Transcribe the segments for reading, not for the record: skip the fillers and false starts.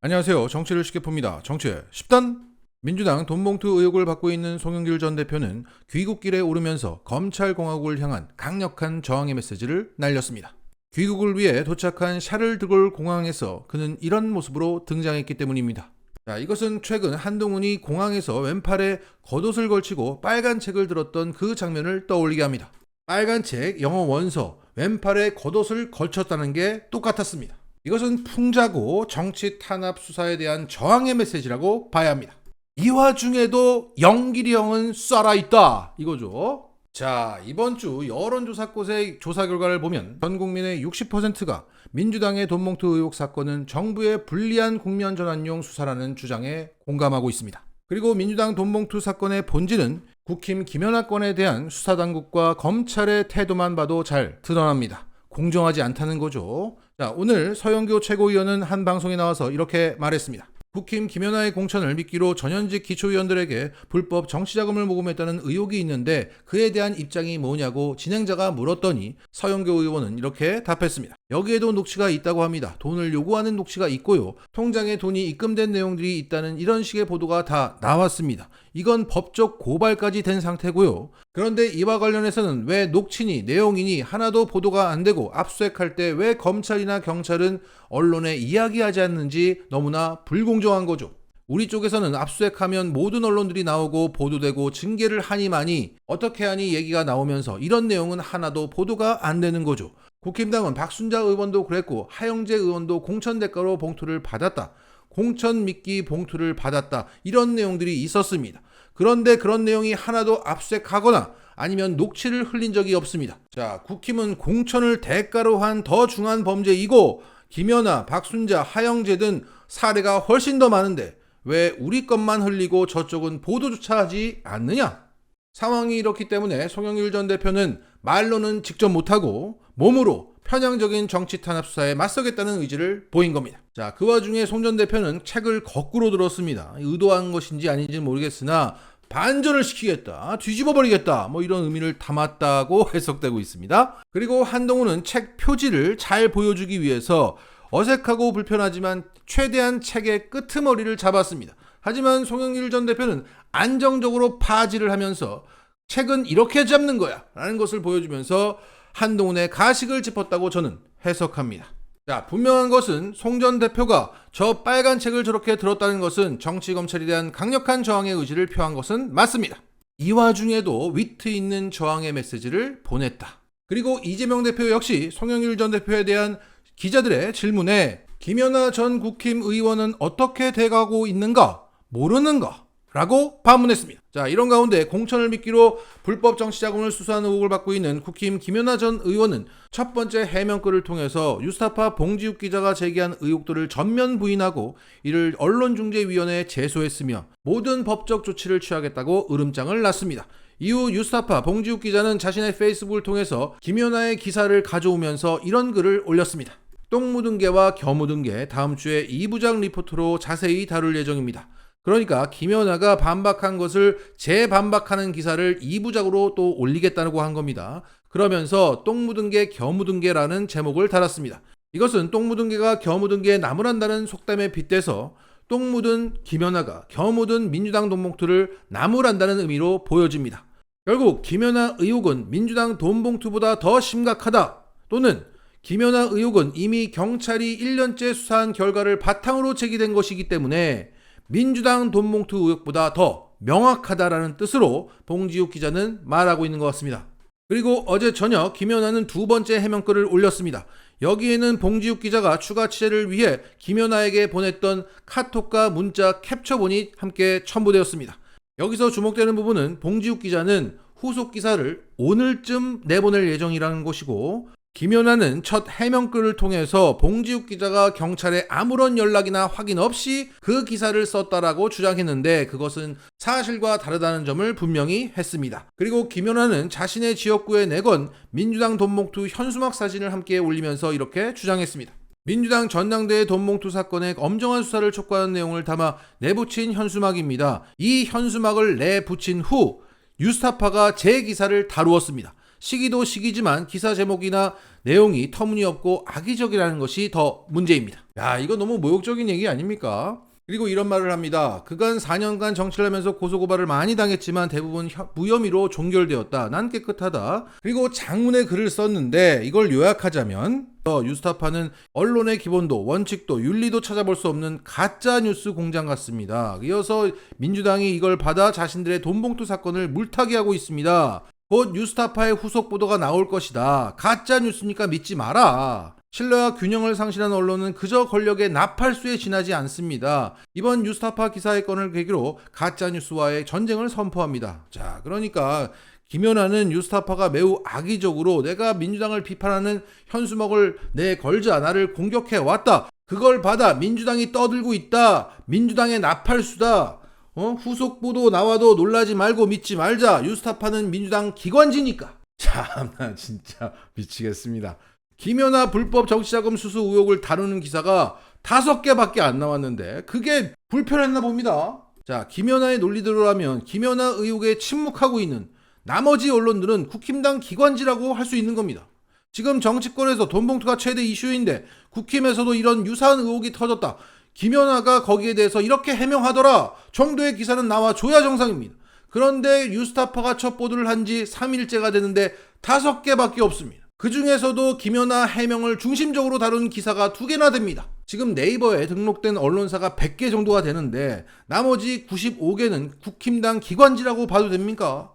안녕하세요. 정치를 쉽게 풉니다. 정치의 10단. 민주당 돈봉투 의혹을 받고 있는 송영길 전 대표는 귀국길에 오르면서 검찰공화국을 향한 강력한 저항의 메시지를 날렸습니다. 귀국을 위해 도착한 샤를 드골 공항에서 그는 이런 모습으로 등장했기 때문입니다. 자, 이것은 최근 한동훈이 공항에서 왼팔에 겉옷을 걸치고 빨간 책을 들었던 그 장면을 떠올리게 합니다. 빨간 책, 영어 원서, 왼팔에 겉옷을 걸쳤다는 게 똑같았습니다. 이것은 풍자고 정치 탄압 수사에 대한 저항의 메시지라고 봐야 합니다. 이 와중에도 영길이 형은 쏴라있다 이거죠. 자, 이번 주 여론조사꽃의 조사 결과를 보면 전 국민의 60%가 민주당의 돈봉투 의혹 사건은 정부의 불리한 국면 전환용 수사라는 주장에 공감하고 있습니다. 그리고 민주당 돈봉투 사건의 본질은 국힘 김연아 건에 대한 수사당국과 검찰의 태도만 봐도 잘 드러납니다. 공정하지 않다는 거죠. 자, 오늘 서영교 최고위원은 한 방송에 나와서 이렇게 말했습니다. 국힘 김연아의 공천을 미끼로 전현직 기초위원들에게 불법 정치자금을 모금했다는 의혹이 있는데 그에 대한 입장이 뭐냐고 진행자가 물었더니 서영교 의원은 이렇게 답했습니다. 여기에도 녹취가 있다고 합니다. 돈을 요구하는 녹취가 있고요. 통장에 돈이 입금된 내용들이 있다는 이런 식의 보도가 다 나왔습니다. 이건 법적 고발까지 된 상태고요. 그런데 이와 관련해서는 왜 녹취니 내용이니 하나도 보도가 안 되고 압수수색할 때 왜 검찰이나 경찰은 언론에 이야기하지 않는지 너무나 불공정한 거죠. 우리 쪽에서는 압수수색하면 모든 언론들이 나오고 보도되고 징계를 하니 마니 어떻게 하니 얘기가 나오면서 이런 내용은 하나도 보도가 안 되는 거죠. 국힘당은 박순자 의원도 그랬고 하영재 의원도 공천 대가로 봉투를 받았다. 공천 미끼 봉투를 받았다. 이런 내용들이 있었습니다. 그런데 그런 내용이 하나도 압수수색하거나 아니면 녹취를 흘린 적이 없습니다. 자, 국힘은 공천을 대가로 한 더 중한 범죄이고 김연아, 박순자, 하영재 등 사례가 훨씬 더 많은데 왜 우리 것만 흘리고 저쪽은 보도조차 하지 않느냐? 상황이 이렇기 때문에 송영길 전 대표는 말로는 직접 못하고 몸으로 편향적인 정치 탄압 수사에 맞서겠다는 의지를 보인 겁니다. 자, 그 와중에 송 전 대표는 책을 거꾸로 들었습니다. 의도한 것인지 아닌지는 모르겠으나 반전을 시키겠다, 뒤집어버리겠다, 이런 의미를 담았다고 해석되고 있습니다. 그리고 한동훈은 책 표지를 잘 보여주기 위해서 어색하고 불편하지만 최대한 책의 끄트머리를 잡았습니다. 하지만 송영길 전 대표는 안정적으로 파지를 하면서 책은 이렇게 잡는 거야 라는 것을 보여주면서 한동훈의 가식을 짚었다고 저는 해석합니다. 자, 분명한 것은 송 전 대표가 저 빨간 책을 저렇게 들었다는 것은 정치 검찰에 대한 강력한 저항의 의지를 표한 것은 맞습니다. 이 와중에도 위트 있는 저항의 메시지를 보냈다. 그리고 이재명 대표 역시 송영길 전 대표에 대한 기자들의 질문에 김연아 전 국힘 의원은 어떻게 돼가고 있는가? 모르는가? 라고 반문했습니다. 자, 이런 가운데 공천을 미끼로 불법 정치자금을 수사하는 의혹을 받고 있는 국힘 김연아 전 의원은 첫 번째 해명글을 통해서 뉴스타파 봉지욱 기자가 제기한 의혹들을 전면 부인하고 이를 언론중재위원회에 제소했으며 모든 법적 조치를 취하겠다고 으름장을 놨습니다. 이후 뉴스타파 봉지욱 기자는 자신의 페이스북을 통해서 김연아의 기사를 가져오면서 이런 글을 올렸습니다. 똥 묻은 개와 겨 묻은 개 다음 주에 2부작 리포트로 자세히 다룰 예정입니다. 그러니까 김연아가 반박한 것을 재반박하는 기사를 2부작으로 또 올리겠다고 한 겁니다. 그러면서 똥 묻은 개, 겨 묻은 개라는 제목을 달았습니다. 이것은 똥 묻은 개가 겨 묻은 개에 나무란다는 속담에 빗대서 똥 묻은 김연아가 겨 묻은 민주당 돈봉투를 나무란다는 의미로 보여집니다. 결국 김연아 의혹은 민주당 돈봉투보다 더 심각하다, 또는 김연아 의혹은 이미 경찰이 1년째 수사한 결과를 바탕으로 제기된 것이기 때문에 민주당 돈봉투 의혹보다 더 명확하다라는 뜻으로 봉지욱 기자는 말하고 있는 것 같습니다. 그리고 어제 저녁 김연아는 두 번째 해명글을 올렸습니다. 여기에는 봉지욱 기자가 추가 취재를 위해 김연아에게 보냈던 카톡과 문자 캡처본이 함께 첨부되었습니다. 여기서 주목되는 부분은 봉지욱 기자는 후속 기사를 오늘쯤 내보낼 예정이라는 것이고, 김연아는 첫 해명글을 통해서 봉지욱 기자가 경찰에 아무런 연락이나 확인 없이 그 기사를 썼다라고 주장했는데 그것은 사실과 다르다는 점을 분명히 했습니다. 그리고 김연아는 자신의 지역구에 내건 민주당 돈봉투 현수막 사진을 함께 올리면서 이렇게 주장했습니다. 민주당 전당대회 돈봉투 사건의 엄정한 수사를 촉구하는 내용을 담아 내붙인 현수막입니다. 이 현수막을 내붙인 후 뉴스타파가 제 기사를 다루었습니다. 시기도 시기지만 기사 제목이나 내용이 터무니없고 악의적이라는 것이 더 문제입니다. 야, 이거 너무 모욕적인 얘기 아닙니까? 그리고 이런 말을 합니다. 그간 4년간 정치를 하면서 고소고발을 많이 당했지만 대부분 무혐의로 종결되었다. 난 깨끗하다. 그리고 장문의 글을 썼는데 이걸 요약하자면 뉴스타파는 언론의 기본도, 원칙도, 윤리도 찾아볼 수 없는 가짜 뉴스 공장 같습니다. 이어서 민주당이 이걸 받아 자신들의 돈봉투 사건을 물타기 하고 있습니다. 곧 뉴스타파의 후속 보도가 나올 것이다. 가짜 뉴스니까 믿지 마라. 신뢰와 균형을 상실한 언론은 그저 권력의 나팔수에 지나지 않습니다. 이번 뉴스타파 기사의 건을 계기로 가짜뉴스와의 전쟁을 선포합니다. 자, 그러니까 김연아는 뉴스타파가 매우 악의적으로 내가 민주당을 비판하는 현수막을 내걸자 나를 공격해왔다. 그걸 받아 민주당이 떠들고 있다. 민주당의 나팔수다. 후속 보도 나와도 놀라지 말고 믿지 말자. 뉴스타파는 민주당 기관지니까. 참나 진짜 미치겠습니다. 김연아 불법 정치자금 수수 의혹을 다루는 기사가 5개밖에 안 나왔는데 그게 불편했나 봅니다. 자, 김연아의 논리대로라면 김연아 의혹에 침묵하고 있는 나머지 언론들은 국힘당 기관지라고 할 수 있는 겁니다. 지금 정치권에서 돈봉투가 최대 이슈인데 국힘에서도 이런 유사한 의혹이 터졌다. 김연아가 거기에 대해서 이렇게 해명하더라 정도의 기사는 나와줘야 정상입니다. 그런데 뉴스타파가 첫 보도를 한 지 3일째가 되는데 5개밖에 없습니다. 그 중에서도 김연아 해명을 중심적으로 다룬 기사가 2개나 됩니다. 지금 네이버에 등록된 언론사가 100개 정도가 되는데 나머지 95개는 국힘당 기관지라고 봐도 됩니까?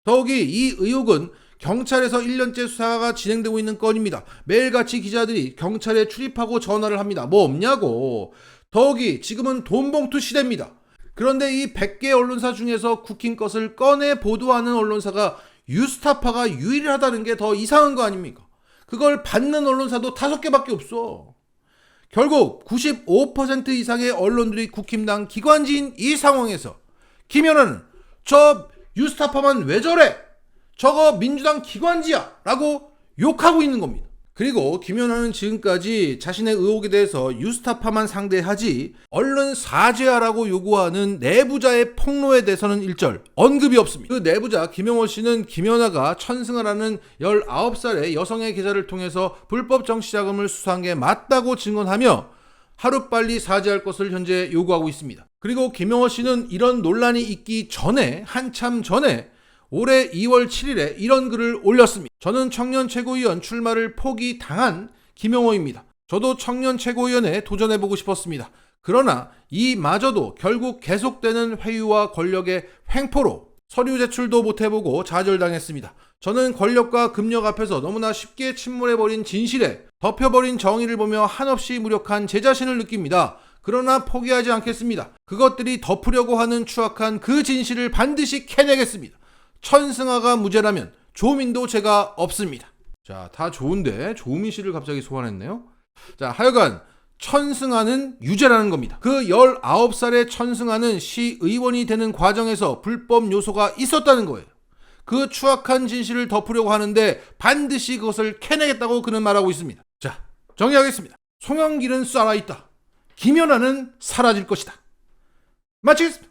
더욱이 이 의혹은 경찰에서 1년째 수사가 진행되고 있는 건입니다. 매일같이 기자들이 경찰에 출입하고 전화를 합니다. 뭐 없냐고. 더욱이 지금은 돈봉투 시대입니다. 그런데 이 100개 언론사 중에서 국힘 것을 꺼내 보도하는 언론사가 뉴스타파가 유일하다는 게 더 이상한 거 아닙니까? 그걸 받는 언론사도 5개밖에 없어. 결국 95% 이상의 언론들이 국힘당 기관지인 이 상황에서 김연아는 저 뉴스타파만 왜 저래? 저거 민주당 기관지야! 라고 욕하고 있는 겁니다. 그리고 김연아는 지금까지 자신의 의혹에 대해서 뉴스타파만 상대하지 언론 사죄하라고 요구하는 내부자의 폭로에 대해서는 일절 언급이 없습니다. 그 내부자 김영호 씨는 김연아가 천승아라는 19살의 여성의 계좌를 통해서 불법 정치자금을 수수한 게 맞다고 증언하며 하루빨리 사죄할 것을 현재 요구하고 있습니다. 그리고 김영호 씨는 이런 논란이 있기 전에 한참 전에 올해 2월 7일에 이런 글을 올렸습니다. 저는 청년 최고위원 출마를 포기당한 김영호입니다. 저도 청년 최고위원에 도전해보고 싶었습니다. 그러나 이마저도 결국 계속되는 회유와 권력의 횡포로 서류 제출도 못해보고 좌절당했습니다. 저는 권력과 금력 앞에서 너무나 쉽게 침몰해버린 진실에 덮여버린 정의를 보며 한없이 무력한 제 자신을 느낍니다. 그러나 포기하지 않겠습니다. 그것들이 덮으려고 하는 추악한 그 진실을 반드시 캐내겠습니다. 천승아가 무죄라면 조민도 죄가 없습니다. 자, 다 좋은데 조민 씨를 갑자기 소환했네요. 자, 하여간 천승아는 유죄라는 겁니다. 그 19살의 천승아는 시의원이 되는 과정에서 불법 요소가 있었다는 거예요. 그 추악한 진실을 덮으려고 하는데 반드시 그것을 캐내겠다고 그는 말하고 있습니다. 자, 정리하겠습니다. 송영길은 살아있다. 김연아는 사라질 것이다. 마치겠습니다.